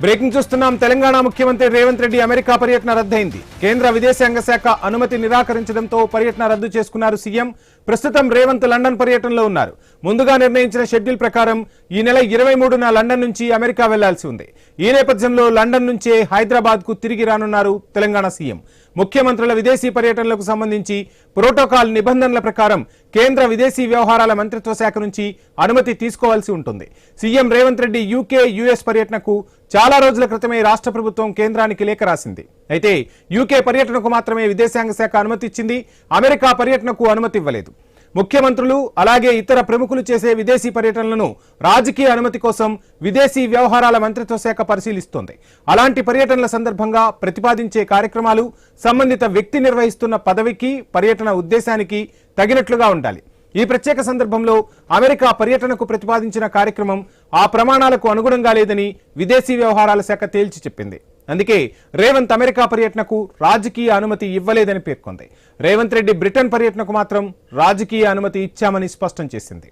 Breaking చూస్తున్నాం. తెలంగాణ ముఖ్యమంత్రి Revanth Reddy America పర్యటన రద్దయింది. కేంద్ర విదేశాంగ శాఖ అనుమతి నిరాకరించడంతో పర్యటన రద్దు చేసుకున్నారు సీఎం. ప్రస్తుతం రేవంత్ లండన్ పర్యటనలో ఉన్నారు. ముందుగా నిర్ణయించిన షెడ్యూల్ ప్రకారం ఈ నెల 23న లండన్ నుంచి అమెరికా వెళ్లాల్సి ఉంది. ఈ నేపథ్యంలో లండన్ నుంచే హైదరాబాద్ కు తిరిగి రానున్నారు తెలంగాణ సీఎం. ముఖ్యమంత్రుల విదేశీ పర్యటనలకు సంబంధించి ప్రోటోకాల్ నిబంధనల ప్రకారం కేంద్ర విదేశీ వ్యవహారాల మంత్రిత్వ శాఖ నుంచి అనుమతి తీసుకోవాల్సి ఉంటుంది. CM Revanth Reddy UK, US పర్యటనకు చాలా రోజుల క్రితమే రాష్ట్ర ప్రభుత్వం కేంద్రానికి లేఖ రాసింది. అయితే యూకే పర్యటనకు మాత్రమే విదేశాంగ శాఖ అనుమతి ఇచ్చింది. అమెరికా పర్యటనకు అనుమతి ఇవ్వలేదు. ముఖ్యమంత్రులు అలాగే ఇతర ప్రముఖులు చేసే విదేశీ పర్యటనలను రాజకీయ అనుమతి కోసం విదేశీ వ్యవహారాల మంత్రిత్వ శాఖ పరిశీలిస్తోంది. అలాంటి పర్యటనల సందర్భంగా ప్రతిపాదించే కార్యక్రమాలు సంబంధిత వ్యక్తి నిర్వహిస్తున్న పదవికి, పర్యటన ఉద్దేశానికి తగినట్లుగా ఉండాలి. ఈ ప్రత్యేక సందర్భంలో అమెరికా పర్యటనకు ప్రతిపాదించిన కార్యక్రమం ఆ ప్రమాణాలకు అనుగుణంగా లేదని విదేశీ వ్యవహారాల శాఖ తేల్చి చెప్పింది. అందుకే రేవంత్ అమెరికా పర్యటనకు రాజకీయ అనుమతి ఇవ్వలేదని పేర్కొంది. రేవంత్ రెడ్డి బ్రిటన్ పర్యటనకు మాత్రం రాజకీయ అనుమతి ఇచ్చామని స్పష్టం చేసింది.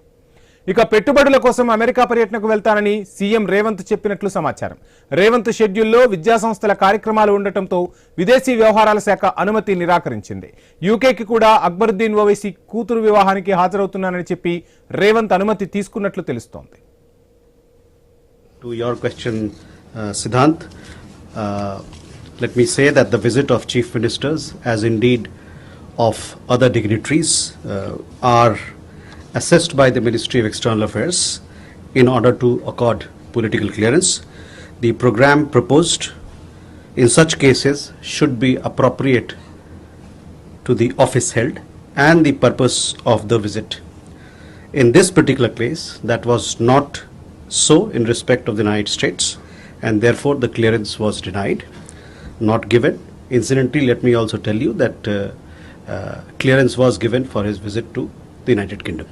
ఇక పెట్టుబడుల కోసం అమెరికా పర్యటనకు వెళ్తానని సీఎం రేవంత్ చెప్పినట్లు సమాచారం. రేవంత్ షెడ్యూల్లో విద్యాసంస్థల కార్యక్రమాలు ఉండటంతో విదేశీ వ్యవహారాల శాఖ అనుమతి నిరాకరించింది. యూకేకి కూడా అక్బరుద్దీన్ ఓవైసీ కూతురు వివాహానికి హాజరవుతున్నానని చెప్పి రేవంత్ అనుమతి తీసుకున్నట్లు తెలుస్తోంది. To your question, Siddhant, let me say that the visit of chief ministers, as indeed of other dignitaries, are assessed by the Ministry of External Affairs in order to accord political clearance. The program proposed in such cases should be appropriate to the office held and the purpose of the visit. In this particular case, that was not so in respect of the United States, and therefore the clearance was denied, not given. Incidentally, let me also tell you that clearance was given for his visit to the United Kingdom.